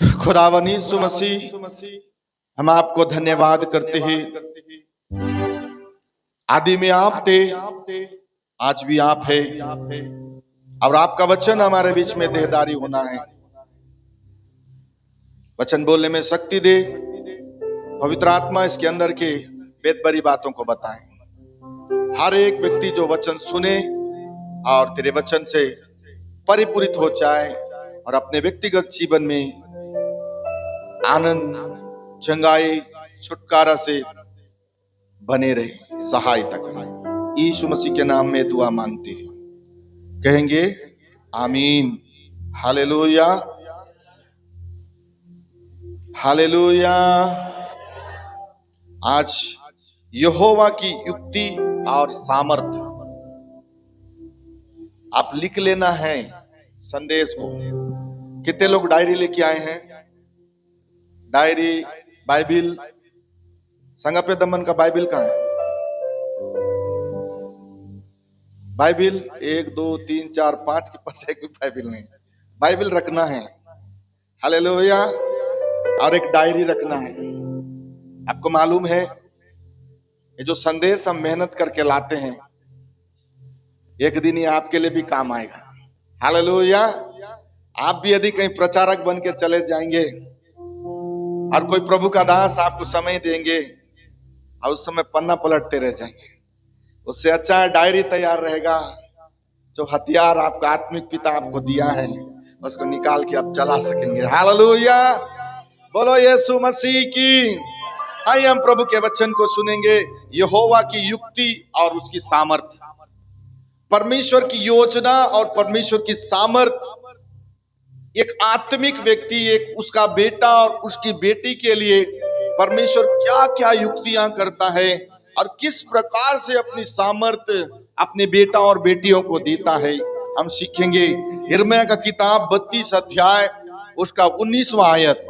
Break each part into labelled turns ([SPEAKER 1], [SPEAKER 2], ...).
[SPEAKER 1] खुदावन यीशु मसीह, हम आपको धन्यवाद करते हैं। आदि में आप थे, आज भी आप है, और आपका वचन हमारे बीच में देहधारी होना है। वचन बोलने में शक्ति दे, पवित्र आत्मा इसके अंदर के वेद भरी बातों को बताए। हर एक व्यक्ति जो वचन सुने और तेरे वचन से परिपूरित हो जाए और अपने व्यक्तिगत जीवन में आनंद, चंगाई, छुटकारा से बने रहे, सहायता करें। यीशु मसीह के नाम में दुआ मांगते हैं, कहेंगे आमीन। Hallelujah, hallelujah. आज यहोवा की युक्ति और सामर्थ आप लिख लेना है संदेश को। कितने लोग डायरी लेके आए हैं? Diary, Bible. संगपे दमन का बाइबिल कहाँ है? बाइबिल 1 2 3 4 5 के पास एक भी बाइबिल नहीं। बाइबिल रखना है, हालेलुया। और एक डायरी रखना है। आपको मालूम है, ये जो संदेश हम मेहनत करके लाते हैं, एक दिन ये आपके लिए भी काम आएगा, हालेलुया। आप भी यदि कहीं प्रचारक बन के चले जाएंगे और कोई प्रभु का दास आपको समय देंगे और उस समय पन्ना पलटते रह जाएंगे, उससे अच्छा डायरी तैयार रहेगा। जो हथियार आपका आत्मिक पिता आपको दिया है, उसको निकाल के आप चला सकेंगे, हालेलुया। बोलो यीशु मसीह की। आइए हम प्रभु के वचन को सुनेंगे। यहोवा की युक्ति और उसकी सामर्थ। परमेश्वर की योजना और परमेश्वर की सामर्थ। एक आत्मिक व्यक्ति, एक उसका बेटा और उसकी बेटी के लिए परमेश्वर क्या क्या युक्तियां करता है और किस प्रकार से अपनी सामर्थ अपने बेटा और बेटियों को देता है, हम सीखेंगे। यिर्मयाह का किताब 32 अध्याय उसका 19वां आयत।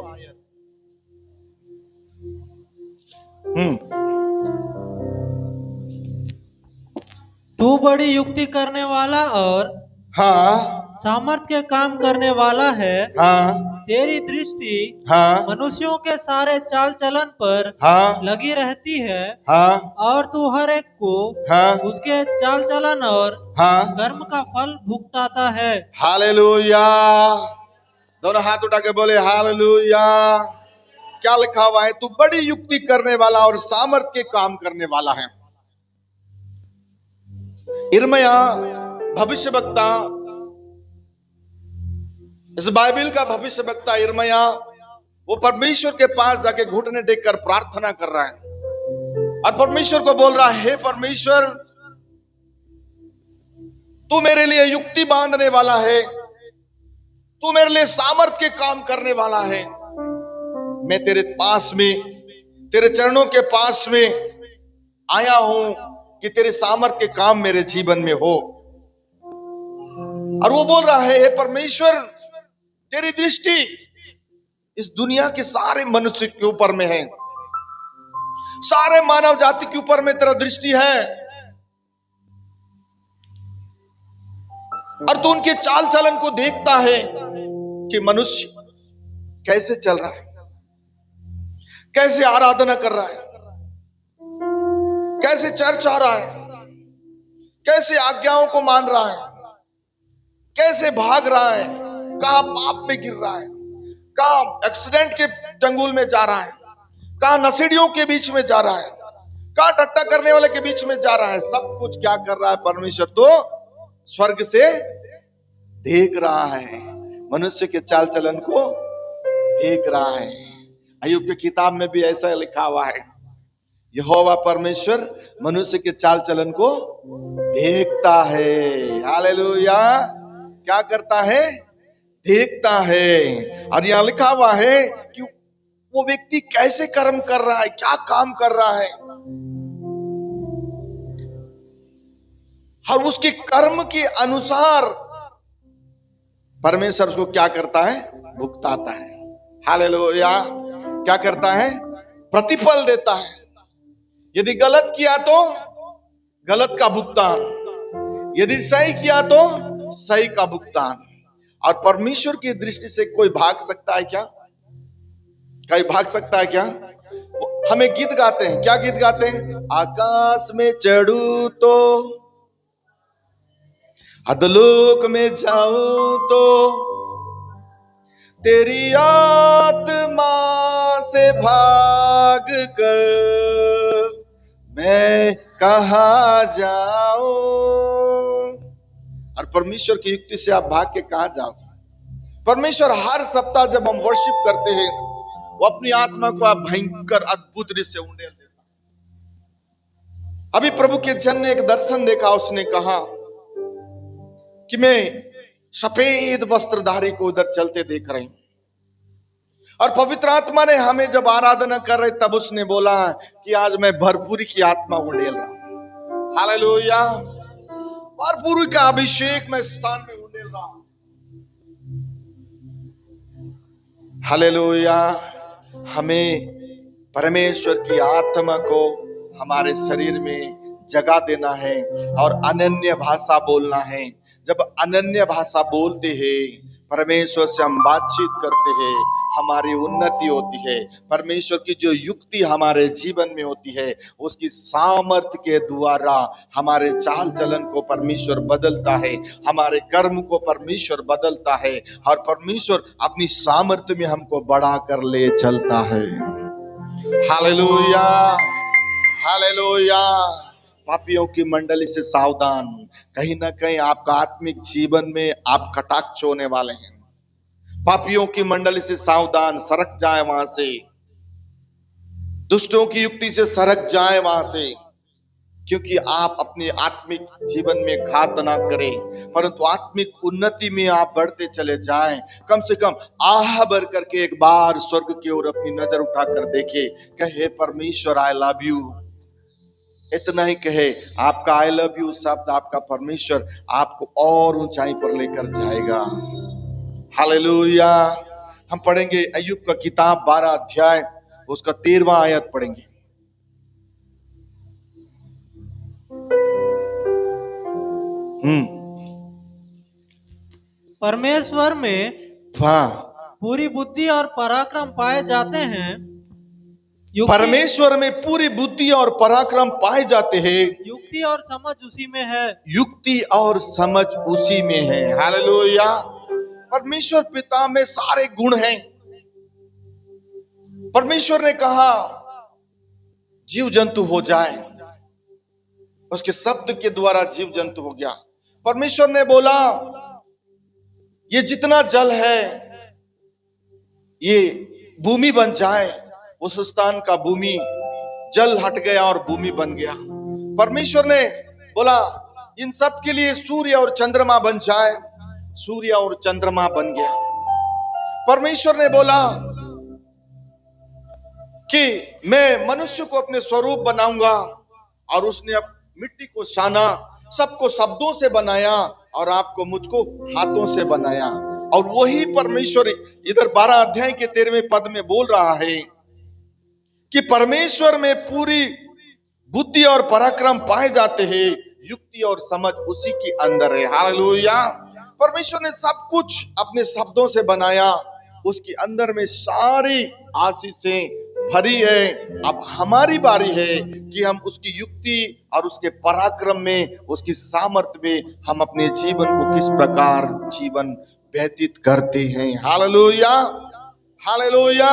[SPEAKER 2] तू बड़ी युक्ति करने वाला और
[SPEAKER 1] हाँ,
[SPEAKER 2] सामर्थ के काम करने वाला है।
[SPEAKER 1] हाँ,
[SPEAKER 2] तेरी दृष्टि
[SPEAKER 1] हाँ,
[SPEAKER 2] मनुष्यों के सारे चाल चलन पर
[SPEAKER 1] हाँ,
[SPEAKER 2] लगी रहती है,
[SPEAKER 1] हाँ,
[SPEAKER 2] और तू हर एक को
[SPEAKER 1] हाँ,
[SPEAKER 2] उसके चाल चलन और
[SPEAKER 1] हाँ,
[SPEAKER 2] कर्म का फल भुगताता है।
[SPEAKER 1] हालेलुया। दोनों हाथ उठा के बोले हालेलुया। क्या लिखा हुआ है? तू बड़ी युक्ति करने वाला और सामर्थ के काम करने वाला है। यिर्मयाह भविष्यवक्ता, इस बाइबिल का भविष्यवक्ता यिर्मयाह, वो परमेश्वर के पास जाके घुटने टेककर प्रार्थना कर रहा है और परमेश्वर को बोल रहा है, हे परमेश्वर, तू मेरे लिए युक्ति बांधने वाला है, तू मेरे लिए सामर्थ के काम करने वाला है। मैं तेरे पास में, तेरे चरणों के पास में आया हूं कि तेरे सामर्थ के काम मेरे जीवन में हो। और वो बोल रहा है, हे परमेश्वर, तेरी दृष्टि इस दुनिया के सारे मनुष्य के ऊपर में है, सारे मानव जाति के ऊपर में तेरा दृष्टि है, और तू उनके चाल चलन को देखता है कि मनुष्य कैसे चल रहा है, कैसे आराधना कर रहा है, कैसे चर्च आ रहा है, कैसे आज्ञाओं को मान रहा है, कैसे भाग रहा है, कहां पाप में गिर रहा है, कहां एक्सीडेंट के चंगुल में जा रहा है, कहां नशेड़ियों के बीच में जा रहा है, कहां टट्टा करने वाले के बीच में जा रहा है। सब कुछ क्या कर रहा है? परमेश्वर तो स्वर्ग से देख रहा है, मनुष्य के चाल चलन को देख रहा है। अय्यूब की किताब में भी ऐसा लिखा हुआ है, यहोवा परमेश्वर मनुष्य के चाल चलन को देखता है, हालेलुया। क्या करता है? देखता है। और यहां लिखा हुआ है कि वो व्यक्ति कैसे कर्म कर रहा है, क्या काम कर रहा है, और उसके कर्म के अनुसार परमेश्वर उसको क्या करता है? भुगताता है, हालेलुया। क्या करता है? प्रतिफल देता है। यदि गलत किया तो गलत का भुगतान, यदि सही किया तो सही का भुगतान। और परमेश्वर की दृष्टि से कोई भाग सकता है क्या? कहीं भाग सकता है क्या? हमें गीत गाते हैं, क्या गीत गाते हैं? आकाश में चढ़ू तो, अधलोक में जाऊं तो, तेरी आत्मा से भाग कर मैं कहाँ जाऊं। और परमेश्वर की युक्ति से आप भाग के कहाँ जाओगे? परमेश्वर हर सप्ताह जब हम वर्शिप करते हैं, वो अपनी आत्मा को आप भयंकर अद्भुत रीति से उंडेल देता। अभी प्रभु के जन ने एक दर्शन देखा, उसने कहा कि मैं सफेद वस्त्रधारी को उधर चलते देख रही हूं। और पवित्र आत्मा ने हमें जब आराधना कर रहे तब उसने बोला कि आज मैं भरपूरी की आत्मा उंडेल रहा हूं। हालेलुया, भरपूरी का अभिषेक मैं स्थान में उंडेल रहा हूं। हालेलुया, हमें परमेश्वर की आत्मा को हमारे शरीर में जगह देना है और अनन्य भाषा बोलना है। जब अनन्य भाषा बोलते हैं, परमेश्वर से हम बातचीत करते हैं, हमारी उन्नति होती है। परमेश्वर की जो युक्ति हमारे जीवन में होती है, उसकी सामर्थ्य के द्वारा हमारे चाल चलन को परमेश्वर बदलता है, हमारे कर्म को परमेश्वर बदलता है और परमेश्वर अपनी सामर्थ्य में हमको बढ़ा कर ले चलता है। Hallelujah, hallelujah. पापियों की मंडली से सावधान, कहीं ना कहीं आपका आत्मिक जीवन में आप कटाक्ष होने वाले हैं। पापियों की मंडली से सावधान, सरक जाए वहां से, दुष्टों की युक्ति से सरक जाए वहां से, क्योंकि आप अपने आत्मिक जीवन में घात ना करें, परंतु आत्मिक उन्नति में आप बढ़ते चले जाएं। कम से कम आह भर करके एक बार स्वर्ग की ओर अपनी नजर उठाकर देखे, कहे परमेश्वर आई लव यू। इतना ही कहे, आपका आई लव यू शब्द आपका परमेश्वर आपको और ऊंचाई पर लेकर जाएगा। हालेलुया। हम पढ़ेंगे अय्यूब का किताब 12 अध्याय, उसका 13वां आयत पढ़ेंगे।
[SPEAKER 2] परमेश्वर में
[SPEAKER 1] हाँ,
[SPEAKER 2] पूरी बुद्धि और पराक्रम पाए जाते हैं।
[SPEAKER 1] परमेश्वर में पूरी बुद्धि और पराक्रम पाए जाते हैं।
[SPEAKER 2] युक्ति और समझ उसी में है।
[SPEAKER 1] युक्ति और समझ उसी में है। हालेलुया। परमेश्वर पिता में सारे गुण हैं। परमेश्वर ने कहा जीव जंतु हो जाए, उसके शब्द के द्वारा जीव जंतु हो गया। परमेश्वर ने बोला ये जितना जल है ये भूमि बन जाए, उस स्थान का भूमि जल हट गया और भूमि बन गया। परमेश्वर ने बोला इन सब के लिए सूर्य और चंद्रमा बन जाए, सूर्य और चंद्रमा बन गया। परमेश्वर ने बोला कि मैं मनुष्य को अपने स्वरूप बनाऊंगा, और उसने अब मिट्टी को साना, सबको शब्दों से बनाया और आपको मुझको हाथों से बनाया। और वही परमेश्वर इधर 12 अध्याय के 13वें पद में बोल रहा है कि परमेश्वर में पूरी बुद्धि और पराक्रम पाए जाते हैं, युक्ति और समझ उसी के अंदर है। हालेलुया। परमेश्वर ने सब कुछ अपने शब्दों से बनाया, उसके अंदर में सारी आशीषें भरी है। अब हमारी बारी है कि हम उसकी युक्ति और उसके पराक्रम में, उसकी सामर्थ्य में हम अपने जीवन को किस प्रकार जीवन व्यतीत करते हैं। Hallelujah, hallelujah.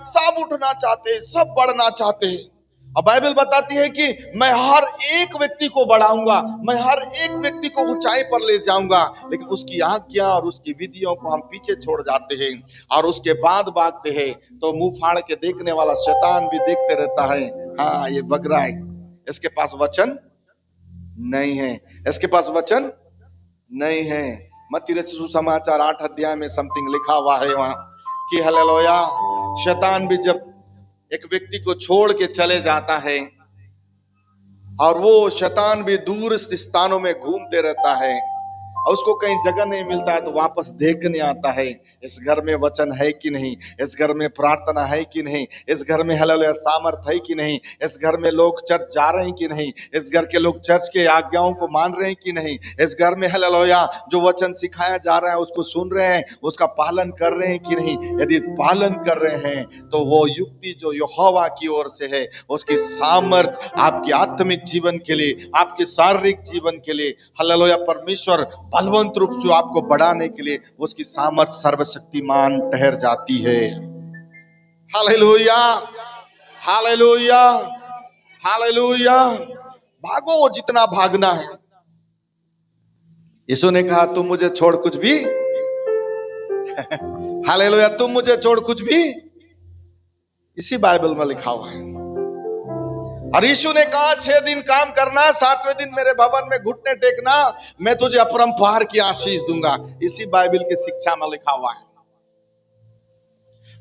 [SPEAKER 1] सब उठना चाहते हैं, सब बढ़ना चाहते हैं, और बाइबल बताती है कि मैं हर एक व्यक्ति को बढ़ाऊंगा, मैं हर एक व्यक्ति को ऊंचाई पर ले जाऊंगा। लेकिन उसकी आज्ञा और उसकी विधियों को हम पीछे छोड़ जाते हैं और उसके बाद भागते हैं। तो मुंह फाड़ के देखने वाला शैतान भी देखते रहता है, हाँ ये बगरा है, इसके पास वचन नहीं है, इसके पास वचन नहीं है। मत्ती रचित सुसमाचार 8 अध्याय में समथिंग लिखा हुआ है वहां कि हालेलुया, शैतान भी जब एक व्यक्ति को छोड़ के चले जाता है और वो शैतान भी दूर स्थानों में घूमते रहता है, और उसको कहीं जगह नहीं मिलता है तो वापस देखने आता है, इस घर में वचन है कि नहीं, इस घर में प्रार्थना है कि नहीं, इस घर में हालेलुया सामर्थ है कि नहीं, इस घर में लोग चर्च जा रहे हैं कि नहीं, इस घर के लोग चर्च के आज्ञाओं को मान रहे हैं कि नहीं, इस घर में हालेलुया जो वचन सिखाया जा रहा है उसको सुन रहे हैं, उसका पालन कर रहे हैं कि नहीं। यदि पालन कर रहे हैं तो वो युक्ति जो यहोवा की ओर से है, उसकी सामर्थ आपके आत्मिक जीवन के लिए, आपके शारीरिक जीवन के लिए हालेलुया परमेश्वर बलवंत रूप से आपको बढ़ाने के लिए उसकी सामर्थ सर्वशक्तिमान ठहर जाती है। Hallelujah, hallelujah, hallelujah. भागो जितना भागना है। यीशु ने कहा तुम मुझे छोड़ कुछ भी हालेलुया, तुम मुझे छोड़ कुछ भी, इसी बाइबल में लिखा हुआ है। और यीशु ने कहा 6 दिन काम करना, 7वें दिन मेरे भवन में घुटने टेकना, मैं तुझे अपरंपार की आशीष दूंगा, इसी बाइबल की शिक्षा में लिखा हुआ है।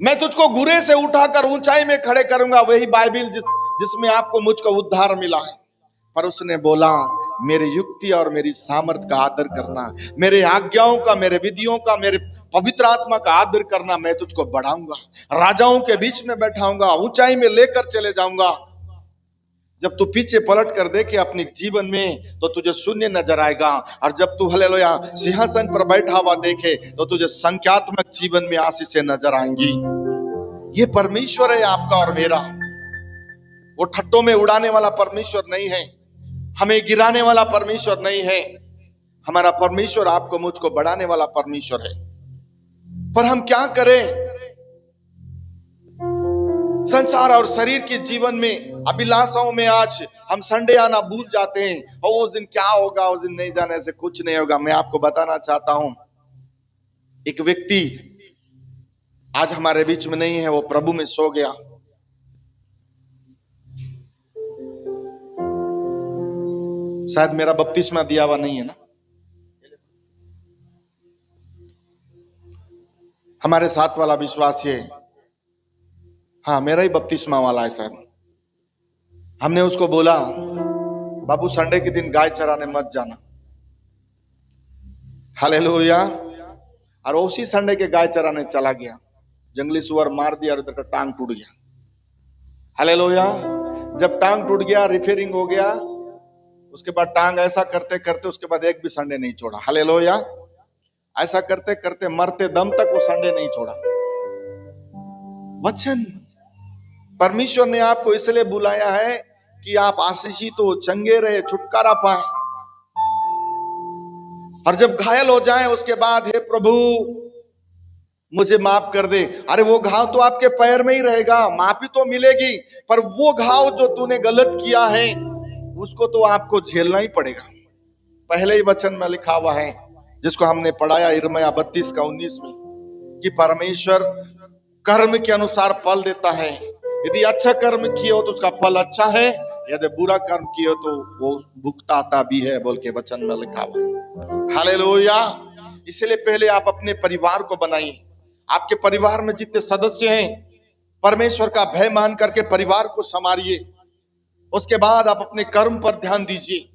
[SPEAKER 1] मैं तुझको घुरे से उठाकर ऊंचाई में खड़े करूंगा, वही बाइबल जिसमें आपको मुझको उद्धार मिला है। पर उसने बोला मेरी युक्ति और मेरी सामर्थ का आदर करना, मेरे आज्ञाओं का, मेरे विधियों का, मेरे पवित्र आत्मा का आदर करना, मैं तुझको बढ़ाऊंगा, राजाओं के बीच में बैठाऊंगा, ऊंचाई में लेकर चले जाऊंगा। जब तू पीछे पलट कर देखे अपने जीवन में तो तुझे शून्य नजर आएगा, और जब तू हालेलुया सिंहासन पर बैठा हुआ देखे तो तुझे संख्यात्मक जीवन में आशीषें नजर आएंगी। ये परमेश्वर है आपका और मेरा, वो ठट्टों में उड़ाने वाला परमेश्वर नहीं है, हमें गिराने वाला परमेश्वर नहीं है। हमारा परमेश्वर आपको मुझको बढ़ाने वाला परमेश्वर है। पर हम क्या करें? संसार और शरीर के जीवन में, अभिलाषाओं में आज हम संडे आना भूल जाते हैं, और उस दिन क्या होगा, उस दिन नहीं जाने से कुछ नहीं होगा। मैं आपको बताना चाहता हूं, एक व्यक्ति आज हमारे बीच में नहीं है, वो प्रभु में सो गया। शायद मेरा बपतिस्मा दिया हुआ नहीं है ना, हमारे साथ वाला विश्वासी है, हाँ मेरा ही बपतिस्मा वाला है शायद। हमने उसको बोला बाबू संडे के दिन गाय चराने मत जाना, हालेलुया। और उसी संडे के गाय चराने चला गया, जंगली सुअर मार दिया और उधर का टांग टूट गया, हालेलुया। जब टांग टूट गया, रिपेयरिंग हो गया, उसके बाद टांग ऐसा करते करते उसके बाद एक भी संडे नहीं छोड़ा, हालेलुया। ऐसा करते करते मरते दम तक वो संडे नहीं छोड़ा। वचन परमेश्वर ने आपको इसलिए बुलाया है कि आप आशीषित हो, चंगे रहे, छुटकारा पाए। और जब घायल हो जाएं उसके बाद हे प्रभु मुझे माफ कर दे, अरे वो घाव तो आपके पैर में ही रहेगा, माफी तो मिलेगी, पर वो घाव जो तूने गलत किया है उसको तो आपको झेलना ही पड़ेगा। पहले ही वचन में लिखा हुआ है जिसको हमने पढ़ाया यिर्मयाह 32 का 19 में, कि परमेश्वर कर्म के अनुसार फल देता है। यदि अच्छा कर्म किए हो तो उसका फल अच्छा है, यदि बुरा कर्म किए हो तो वो भुगताता भी है, बोल के वचन में लिखा हुआ है, हालेलुया। इसलिए पहले आप अपने परिवार को बनाइए, आपके परिवार में जितने सदस्य हैं परमेश्वर का भय मान करके परिवार को संवारिए। उसके बाद आप अपने कर्म पर ध्यान दीजिए,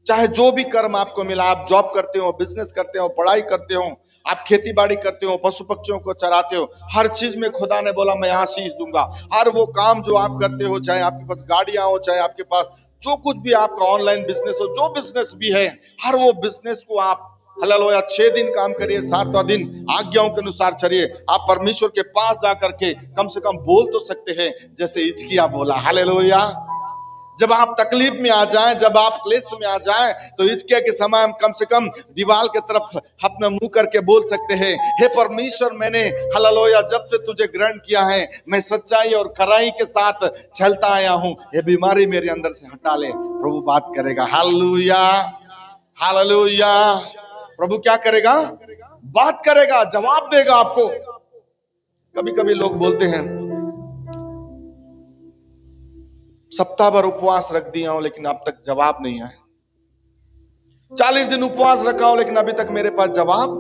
[SPEAKER 1] चाहे जो भी कर्म आपको मिला, आप जॉब करते हो, बिजनेस करते हो, पढ़ाई करते हो, आप खेती बाड़ी करते हो, पशु पक्षियों को चराते हो, हर चीज में खुदा ने बोला मैं आशीष दूंगा। हर वो काम जो आप करते हो, चाहे आपके पास गाड़ियां हो, चाहे आपके पास जो कुछ भी आपका ऑनलाइन बिजनेस हो, जो बिजनेस भी है, हर वो बिजनेस को आप हालेलुया 6 दिन काम करिए, 7वां दिन आज्ञाओं के अनुसार चलिए। आप परमेश्वर के पास जाकर के कम से कम बोल तो सकते हैं जैसे हिजकिय्याह बोला, हालेलुया। जब आप तकलीफ में आ जाएं, जब आप क्लेश में आ जाएं, तो हिजकिय्याह के समय हम कम से कम दीवार की तरफ अपना मुंह करके बोल सकते हैं, हे परमेश्वर मैंने हालेलुया जब से तुझे ग्रहण किया है मैं सच्चाई और खराई के साथ चलता आया हूं, ये बीमारी मेरे अंदर से हटा ले। प्रभु बात करेगा, हालेलुया, हालेलुया। प्रभु क्या करेगा? बात करेगा, जवाब देगा आपको। कभी कभी लोग बोलते हैं सप्ताह भर उपवास रख दिया हूं लेकिन अब तक जवाब नहीं आया, 40 दिन उपवास रखा हूं लेकिन अभी तक मेरे पास जवाब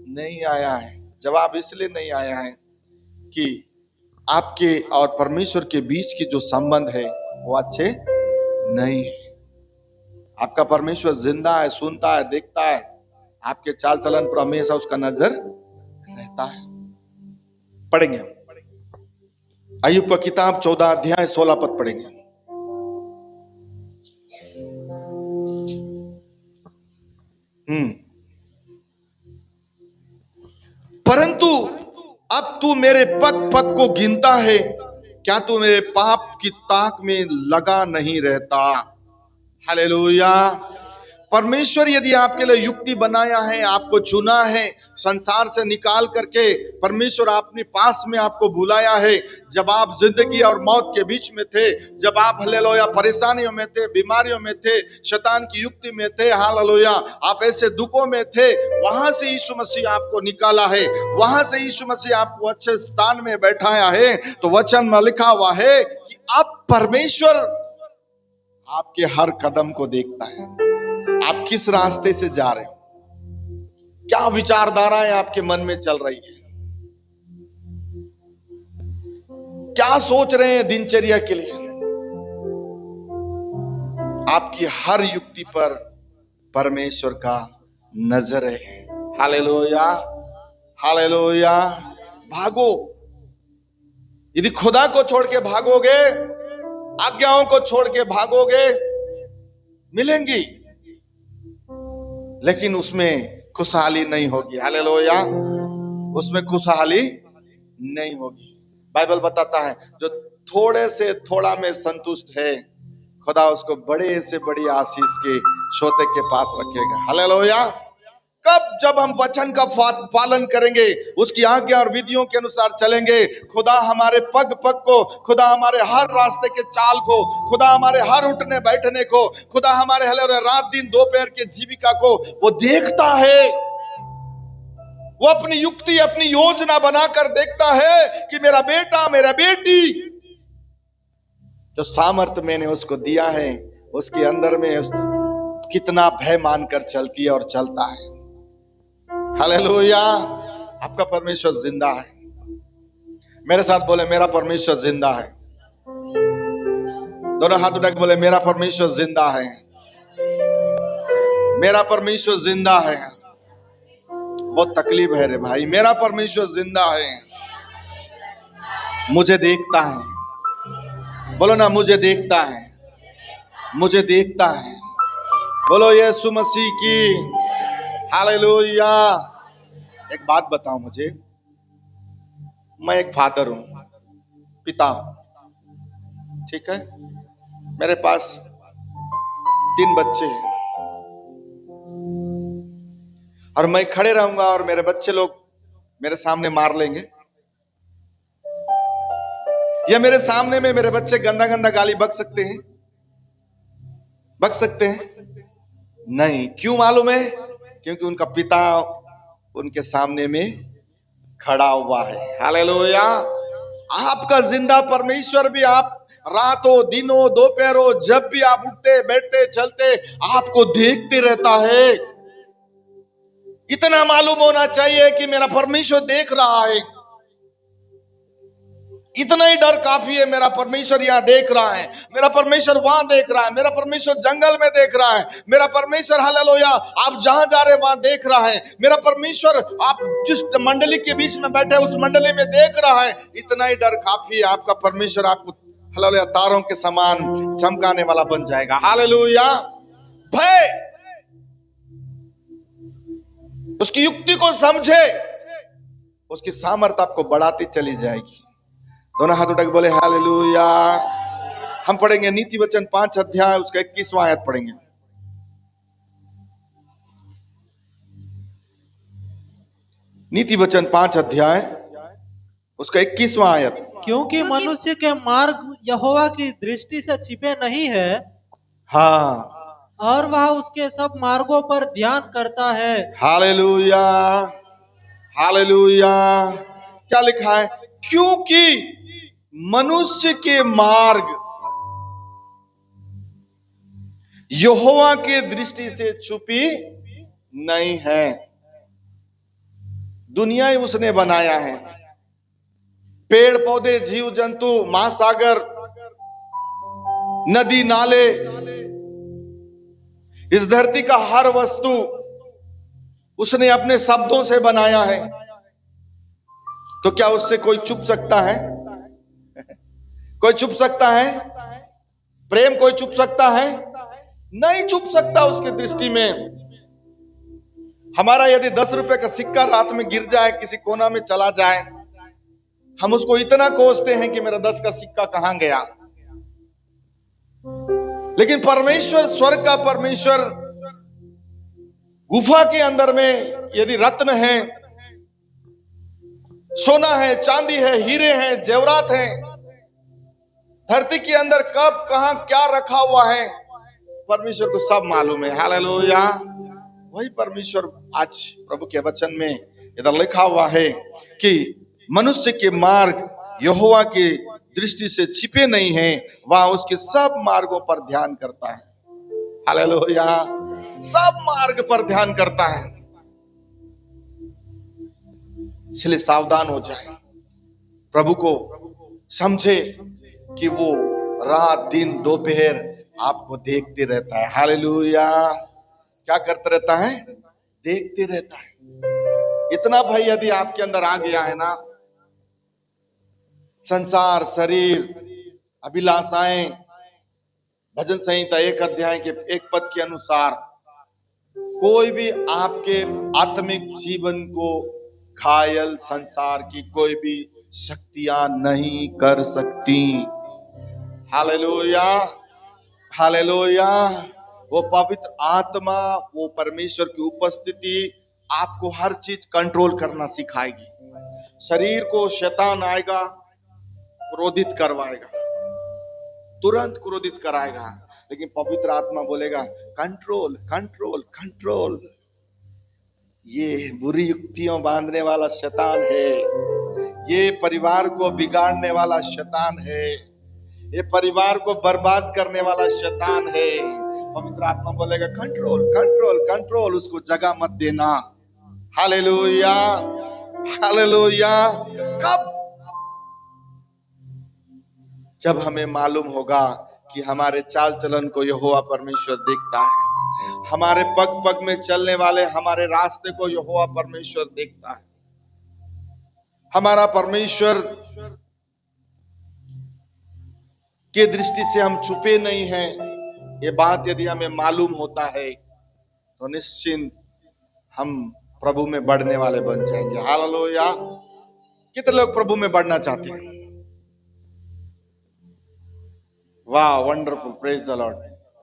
[SPEAKER 1] नहीं आया है। जवाब इसलिए नहीं आया है कि आपके और परमेश्वर के बीच की जो संबंध है वो अच्छे नहीं है। आपका परमेश्वर जिंदा है, सुनता है, देखता है, आपके चाल चलन पर हमेशा उसका नजर रहता है। पढ़ेंगे हम अय्यूब का किताब 14 अध्याय 16 पद पढ़ेंगे। परंतु अब तू मेरे पग पग को गिनता है, क्या तू मेरे पाप की ताक में लगा नहीं रहता। हालेलुया। परमेश्वर यदि आपके लिए युक्ति बनाया है, आपको चुना है, संसार से निकाल करके परमेश्वर अपने पास में आपको बुलाया है, जब आप जिंदगी और मौत के बीच में थे, जब आप हालेलुया परेशानियों में थे, बीमारियों में थे, शैतान की युक्ति में थे, हालेलुया आप ऐसे दुखों में थे, वहां से यीशु मसीह आपको निकाला है, वहां से यीशु मसीह आपको अच्छे स्थान में बैठाया है। तो वचन में लिखा हुआ है कि अब परमेश्वर आपके हर कदम को देखता है। आप किस रास्ते से जा रहे हो, क्या विचारधाराएं आपके मन में चल रही है, क्या सोच रहे हैं दिनचर्या के लिए। आपकी हर युक्ति पर परमेश्वर का नजर है। Hallelujah hallelujah. भागो, यदि खुदा को छोड़ के भागोगे, आज्ञाओं को छोड़ के भागोगे, मिलेंगी, लेकिन उसमें खुशहाली नहीं होगी। हालेलुया, उसमें खुशहाली नहीं होगी। बाइबल बताता है जो थोड़े से थोड़ा में संतुष्ट है, खुदा उसको बड़े से बड़ी आशीष के सोते के पास रखेगा। हालेलुया। कब, जब हम वचन का पालन करेंगे, उसकी आज्ञा और विधियों के अनुसार चलेंगे, खुदा हमारे पग पग को, खुदा हमारे हर रास्ते के चाल को, खुदा हमारे हर उठने बैठने को, खुदा हमारे रात दिन दोपहर के जीविका को वो देखता है। वो अपनी युक्ति, अपनी योजना बनाकर देखता है कि मेरा बेटा, मेरा बेटी, जो सामर्थ्य मैंने उसको दिया है, उसके अंदर में कितना भय मानकर चलती है और चलता है। हालेलुया। आपका परमेश्वर जिंदा है। मेरे साथ बोले, मेरा परमेश्वर जिंदा है। दोनों हाथ उठा के बोले, मेरा परमेश्वर जिंदा है, मेरा परमेश्वर जिंदा है। बहुत तकलीफ है रे भाई, मेरा परमेश्वर जिंदा है, मुझे देखता है। बोलो ना, मुझे देखता है, मुझे देखता है। बोलो यीशु मसीह की हालेलुया। एक बात बताओ मुझे, मैं एक फादर हूं, पिता हूं, ठीक है, मेरे पास 3 बच्चे हैं, और मैं खड़े रहूंगा और मेरे बच्चे लोग मेरे सामने मार लेंगे, या मेरे सामने में मेरे बच्चे गंदा गंदा गाली बक सकते हैं, बक सकते हैं? नहीं। क्यों मालूम है? क्योंकि उनका पिता उनके सामने में खड़ा हुआ है। हालेलुया। आपका जिंदा परमेश्वर भी आप रातों दिनों दोपहरों जब भी आप उठते बैठते चलते आपको देखते रहता है। इतना मालूम होना चाहिए कि मेरा परमेश्वर देख रहा है। इतना ही डर काफी है, मेरा परमेश्वर यहां देख रहा है, मेरा परमेश्वर वहां देख रहा है, मेरा परमेश्वर जंगल में देख रहा है, मेरा परमेश्वर हालेलुया आप जहां जा रहे वहां देख रहा है, मेरा परमेश्वर आप जिस मंडली के बीच में बैठे उस मंडली में देख रहा है। इतना ही डर काफी है, आपका परमेश्वर आपको हालेलुया तारों के समान चमकाने वाला बन जाएगा। हालेलुया। भय, उसकी युक्ति को समझे, उसकी सामर्थ्य आपको बढ़ाती चली जाएगी। दोनों हाथ उठा के बोले हालेलुया। हम पढ़ेंगे नीति वचन 5 अध्याय उसका 21वां आयत पढ़ेंगे। नीति वचन 5 अध्याय उसका 21वां आयत।
[SPEAKER 2] क्योंकि मनुष्य के मार्ग यहोवा की दृष्टि से छिपे नहीं है,
[SPEAKER 1] हाँ,
[SPEAKER 2] और वह उसके सब मार्गों पर ध्यान करता है।
[SPEAKER 1] Hallelujah hallelujah. क्या लिखा है? क्योंकि मनुष्य के मार्ग यहोवा की दृष्टि से छुपी नहीं है। दुनिया ही उसने बनाया है, पेड़ पौधे, जीव जंतु, महासागर, नदी नाले, इस धरती का हर वस्तु उसने अपने शब्दों से बनाया है, तो क्या उससे कोई छुप सकता है? कोई छुप सकता है? प्रेम कोई छुप सकता है? नहीं छुप सकता उसकी दृष्टि में। हमारा यदि 10 रुपए का सिक्का रात में गिर जाए, किसी कोना में चला जाए, हम उसको इतना कोसते हैं कि मेरा 10 का सिक्का कहां गया। लेकिन परमेश्वर, स्वर्ग का परमेश्वर, गुफा के अंदर में यदि रत्न है, सोना है, चांदी है, हीरे हैं, जेवरात हैं, धरती के अंदर कब कहां क्या रखा हुआ है, परमेश्वर को सब मालूम है। हालेलुया। वही परमेश्वर आज प्रभु के वचन में इधर लिखा हुआ है कि मनुष्य के मार्ग यहोवा की दृष्टि से छिपे नहीं हैं, वह उसके सब मार्गों पर ध्यान करता है। हालेलुया। सब मार्ग पर ध्यान करता है। इसलिए सावधान हो जाए, प्रभु को समझे कि वो रात दिन दोपहर आपको देखते रहता है। हालेलुया। क्या करता रहता है? देखते रहता है। इतना भय यदि आपके अंदर आ गया है ना, संसार, शरीर, अभिलाषाएं, भजन संहिता 1 अध्याय के 1 पद के अनुसार कोई भी आपके आत्मिक जीवन को घायल संसार की कोई भी शक्तियां नहीं कर सकती। हालेलुया। हालेलुया। वो पवित्र आत्मा, वो परमेश्वर की उपस्थिति आपको हर चीज कंट्रोल करना सिखाएगी। शरीर को शैतान आएगा, क्रोधित करवाएगा, तुरंत क्रोधित कराएगा, लेकिन पवित्र आत्मा बोलेगा कंट्रोल कंट्रोल कंट्रोल। ये बुरी युक्तियों बांधने वाला शैतान है, ये परिवार को बिगाड़ने वाला शैतान है, ये परिवार को बर्बाद करने वाला शैतान है। पवित्र आत्मा बोलेगा कंट्रोल कंट्रोल कंट्रोल, उसको जगह मत देना। हालेलुया। हालेलुया। कब? जब हमें मालूम होगा कि हमारे चाल चलन को यहोवा परमेश्वर देखता है, हमारे पग पग में चलने वाले हमारे रास्ते को यहोवा परमेश्वर देखता है। हमारा परमेश्वर की दृष्टि से हम छुपे नहीं हैं, ये बात यदि हमें मालूम होता है तो निश्चिंत हम प्रभु में बढ़ने वाले बन जाएंगे। हालेलुया। कितने लोग प्रभु में बढ़ना चाहते हैं? वाह, wonderful, praise the Lord.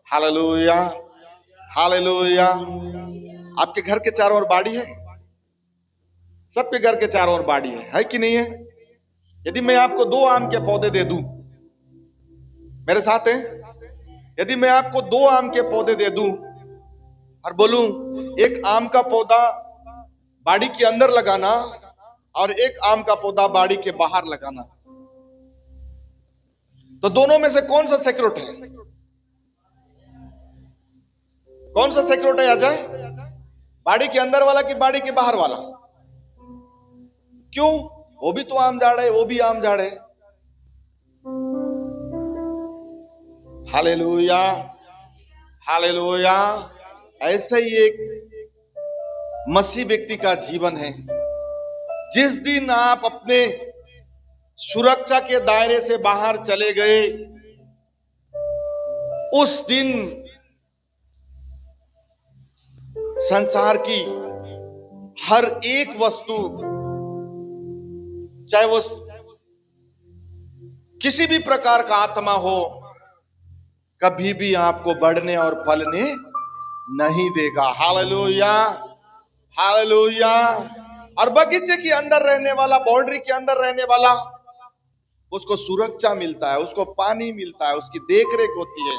[SPEAKER 1] Hallelujah. Hallelujah. आपके घर के चारों ओर बाड़ी है? सबके घर के चारों ओर बाड़ी है कि नहीं है? यदि मैं आपको 2 आम के पौधे दे दूं, मेरे साथ है? यदि मैं आपको 2 आम के पौधे दे दूं और बोलूं एक आम का पौधा बाड़ी के अंदर लगाना और एक आम का पौधा बाड़ी के बाहर लगाना, तो दोनों में से कौन सा सेक्रेट है? कौन सा सेक्रेट है? आ जाए, बाड़ी के अंदर वाला कि बाड़ी के बाहर वाला? क्यों? वो भी तो आम झाड़ है, वो भी आम झाड़ है। हालेलुया। हालेलुया। ऐसा ही एक मसीह व्यक्ति का जीवन है। जिस दिन आप अपने सुरक्षा के दायरे से बाहर चले गए, उस दिन संसार की हर एक वस्तु, चाहे वो किसी भी प्रकार का आत्मा हो, कभी भी आपको बढ़ने और फलने नहीं देगा। हालेलुया। हालेलुया। और बगीचे के अंदर रहने वाला, बाउंड्री के अंदर रहने वाला, उसको सुरक्षा मिलता है, उसको पानी मिलता है, उसकी देखरेख होती है,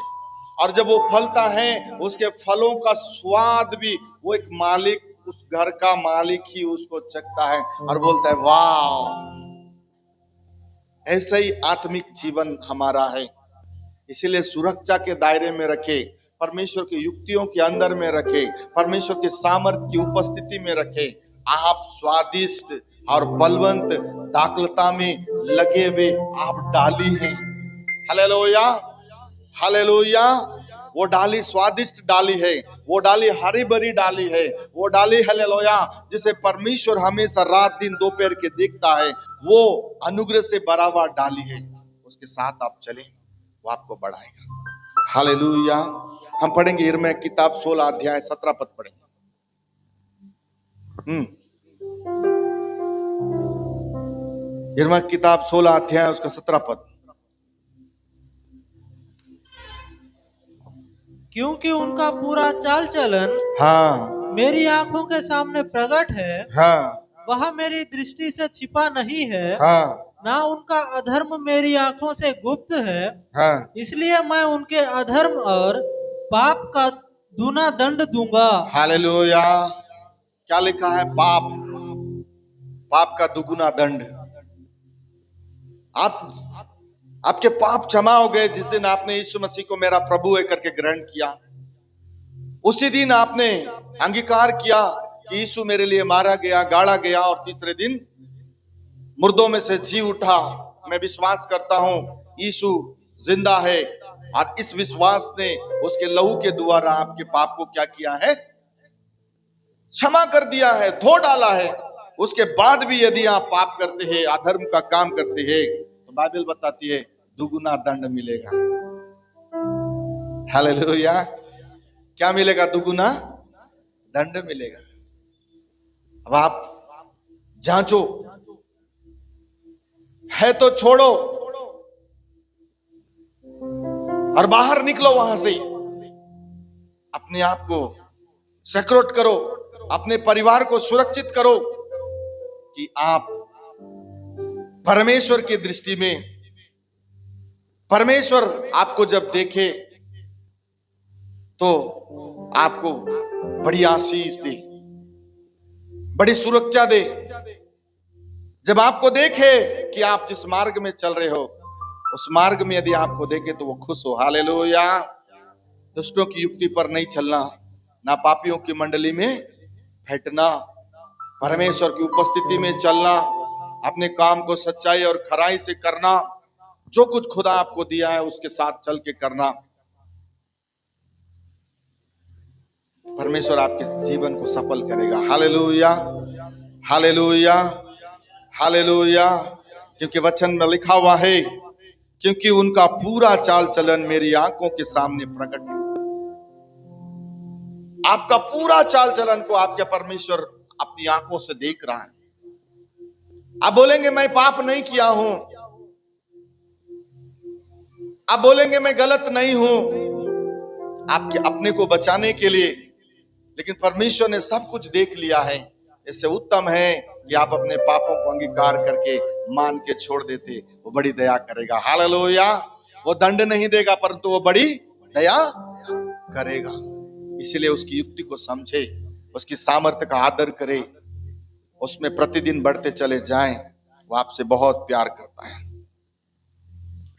[SPEAKER 1] और जब वो फलता है उसके फलों का स्वाद भी वो एक मालिक, उस घर का मालिक ही उसको चखता है और बोलता है वाह। ऐसा ही आत्मिक जीवन हमारा है। इसीलिए सुरक्षा के दायरे में रखे, परमेश्वर की युक्तियों के अंदर में रखे, परमेश्वर के सामर्थ्य की उपस्थिति में रखे, आप स्वादिष्ट और बलवंत दाखलता में लगे हुए आप डाली हैं। हालेलुया। हालेलुया। वो डाली स्वादिष्ट डाली है, वो डाली हरी भरी डाली है, वो डाली हालेलुया जिसे परमेश्वर हमेशा रात दिन दोपहर के देखता है, वो अनुग्रह से भरा हुआ डाली है। उसके साथ आप चलें, वो आपको बढ़ाएगा। हालेलुया। हम पढ़ेंगे यिर्मयाह किताब 16 अध्याय 17 पद पढ़ेंगे। यिर्मयाह किताब 16 अध्याय उसका 17 पद।
[SPEAKER 2] क्योंकि उनका पूरा चाल चलन
[SPEAKER 1] हाँ
[SPEAKER 2] मेरी आंखों के सामने प्रकट है,
[SPEAKER 1] हाँ
[SPEAKER 2] वह मेरी दृष्टि से छिपा नहीं है,
[SPEAKER 1] हाँ
[SPEAKER 2] ना उनका अधर्म मेरी आंखों से गुप्त है।
[SPEAKER 1] हाँ।
[SPEAKER 2] इसलिए मैं उनके अधर्म और पाप का दूना दंड दूंगा।
[SPEAKER 1] हालेलुया। क्या लिखा है? पाप, पाप का दुगुना दंड। आप आपके पाप क्षमा हो गए जिस दिन आपने यीशु मसीह को मेरा प्रभु है करके ग्रहण किया। उसी दिन आपने अंगीकार किया कि यीशु मेरे लिए मारा गया, गाड़ा गया और तीसरे दिन मुर्दों में से जी उठा। मैं विश्वास करता हूं यीशु जिंदा है, और इस विश्वास ने उसके लहू के द्वारा आपके पाप को क्या किया है? क्षमा कर दिया है, धो डाला है। उसके बाद भी यदि आप पाप करते हैं, अधर्म का काम करते हैं, तो बाइबल बताती है दुगुना दंड मिलेगा। हालेलुया। क्या मिलेगा? दुगुना दंड मिलेगा। अब आप जांचो, है तो छोड़ो और बाहर निकलो वहां से। अपने आप को सिक्योर करो, अपने परिवार को सुरक्षित करो कि आप परमेश्वर की दृष्टि में, परमेश्वर आपको जब देखे तो आपको बड़ी आशीष दे, बड़ी सुरक्षा दे। जब आपको देखे कि आप जिस मार्ग में चल रहे हो उस मार्ग में यदि आपको देखे तो वो खुश हो। हालेलुया। दुष्टों की युक्ति पर नहीं चलना, ना पापियों की मंडली में बैठना, परमेश्वर की उपस्थिति में चलना, अपने काम को सच्चाई और खराई से करना, जो कुछ खुदा आपको दिया है उसके साथ चल के करना। परमेश्वर आपके जीवन को सफल करेगा। Hallelujah, hallelujah, hallelujah. क्योंकि वचन में लिखा हुआ है, क्योंकि उनका पूरा चाल चलन मेरी आंखों के सामने प्रकट है। आपका पूरा चाल चलन को आपके परमेश्वर अपनी आंखों से देख रहा है। आप बोलेंगे मैं पाप नहीं किया हूं, आप बोलेंगे मैं गलत नहीं हूं, आपके अपने को बचाने के लिए, लेकिन परमेश्वर ने सब कुछ देख लिया है। इससे उत्तम है कि आप अपने पापों को अंगीकार करके मान के छोड़ देते, वो बड़ी दया करेगा। हालेलुया। वो दंड नहीं देगा परंतु वो बड़ी दया करेगा। इसलिए उसकी युक्ति को समझे, उसकी सामर्थ्य का आदर करे, उसमें प्रतिदिन बढ़ते चले जाएं। वो आपसे बहुत प्यार करता है।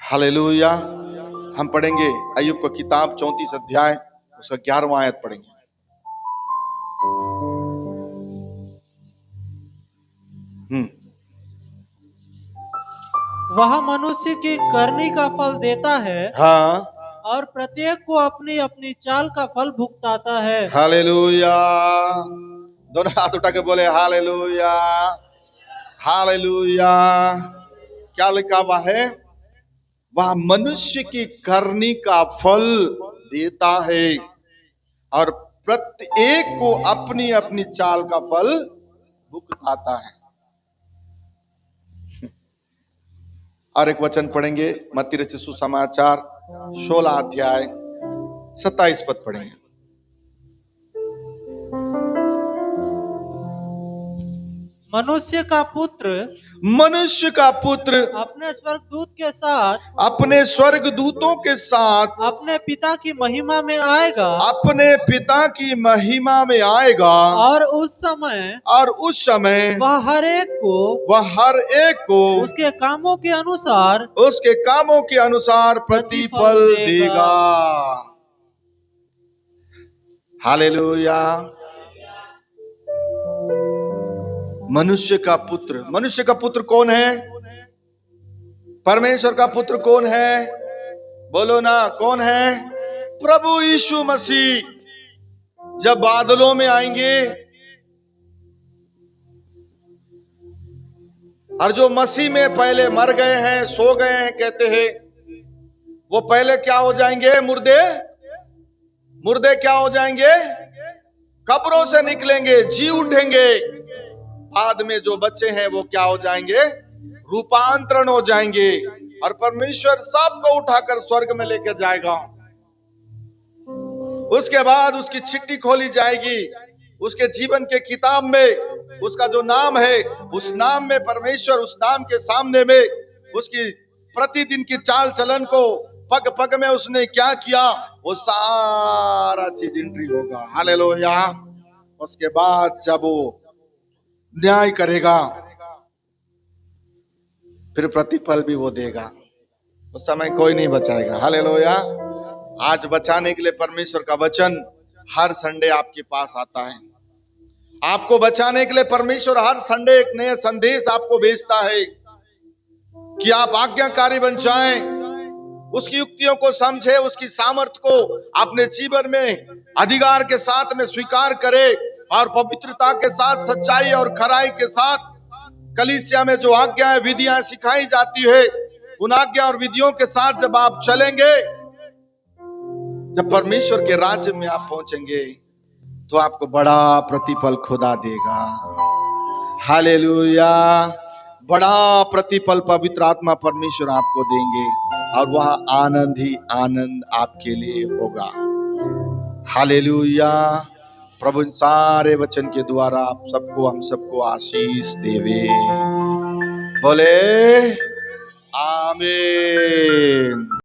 [SPEAKER 1] हालेलुया। हम पढ़ेंगे अय्यूब की किताब 34 अध्याय उसका 11वां आयत पढ़ेंगे।
[SPEAKER 2] वह मनुष्य की करनी का फल देता है,
[SPEAKER 1] हाँ,
[SPEAKER 2] और प्रत्येक को अपनी अपनी चाल का फल भुगताता है।
[SPEAKER 1] हालेलुया। दोनों हाथ उठा के बोले हालेलुया, हालेलुया। क्या लिखा हुआ है? वह मनुष्य की करनी का फल देता है और प्रत्येक को अपनी अपनी चाल का फल भुगताता है। और एक वचन पढ़ेंगे, मत्ती रचित सुसमाचार 16 अध्याय 27 पद पढ़ेंगे।
[SPEAKER 2] मनुष्य का पुत्र
[SPEAKER 1] मनुष्य का पुत्र
[SPEAKER 2] अपने स्वर्गदूत के साथ,
[SPEAKER 1] अपने स्वर्गदूतों के साथ
[SPEAKER 2] अपने पिता की महिमा में आएगा,
[SPEAKER 1] अपने पिता की महिमा में आएगा,
[SPEAKER 2] और उस समय वह हर एक को उसके कामों के अनुसार
[SPEAKER 1] प्रतिफल देगा। हालेलुया। मनुष्य का पुत्र कौन है? परमेश्वर का पुत्र कौन है? बोलो ना, कौन है? प्रभु यीशु मसीह जब बादलों में आएंगे, और जो मसीह में पहले मर गए हैं, सो गए हैं, कहते हैं, वो पहले क्या हो जाएंगे? मुर्दे। मुर्दे क्या हो जाएंगे? कब्रों से निकलेंगे, जी उठेंगे। बाद में जो बच्चे हैं वो क्या हो जाएंगे? रूपांतरण हो जाएंगे, और परमेश्वर सबको उठाकर स्वर्ग में लेकर जाएगा। उसके बाद उसकी चिट्ठी खोली जाएगी, उसके जीवन के किताब में उसका जो नाम है, उस नाम में परमेश्वर, उस नाम के सामने में उसकी प्रतिदिन की चाल चलन को, पग पग में उसने क्या किया, वो सारा चीज एंट्री होगा। हालेलुया। उसके बाद जब वो न्याय करेगा, फिर प्रतिफल भी वो देगा। उस समय कोई नहीं बचाएगा। हालेलुया। आज बचाने के लिए परमेश्वर का वचन हर संडे आपके पास आता है। आपको बचाने के लिए परमेश्वर हर संडे एक नया संदेश आपको भेजता है कि आप आज्ञाकारी बन जाएं, उसकी युक्तियों को समझे, उसकी सामर्थ को अपने जीवन में अधिकार के साथ में स्वीकार करे, और पवित्रता के साथ, सच्चाई और खराई के साथ कलीसिया में जो आज्ञाएं विधियां सिखाई जाती है, उन आज्ञा और विधियों के साथ जब आप चलेंगे, जब परमेश्वर के राज्य में आप पहुंचेंगे, तो आपको बड़ा प्रतिफल खुदा देगा। हालेलुया। बड़ा प्रतिफल पवित्र आत्मा परमेश्वर आपको देंगे, और वह आनंद ही आनंद आपके लिए होगा। हालेलुया। प्रभु इन सारे वचन के द्वारा आप सबको, हम सबको आशीष देवे। बोले आमीन।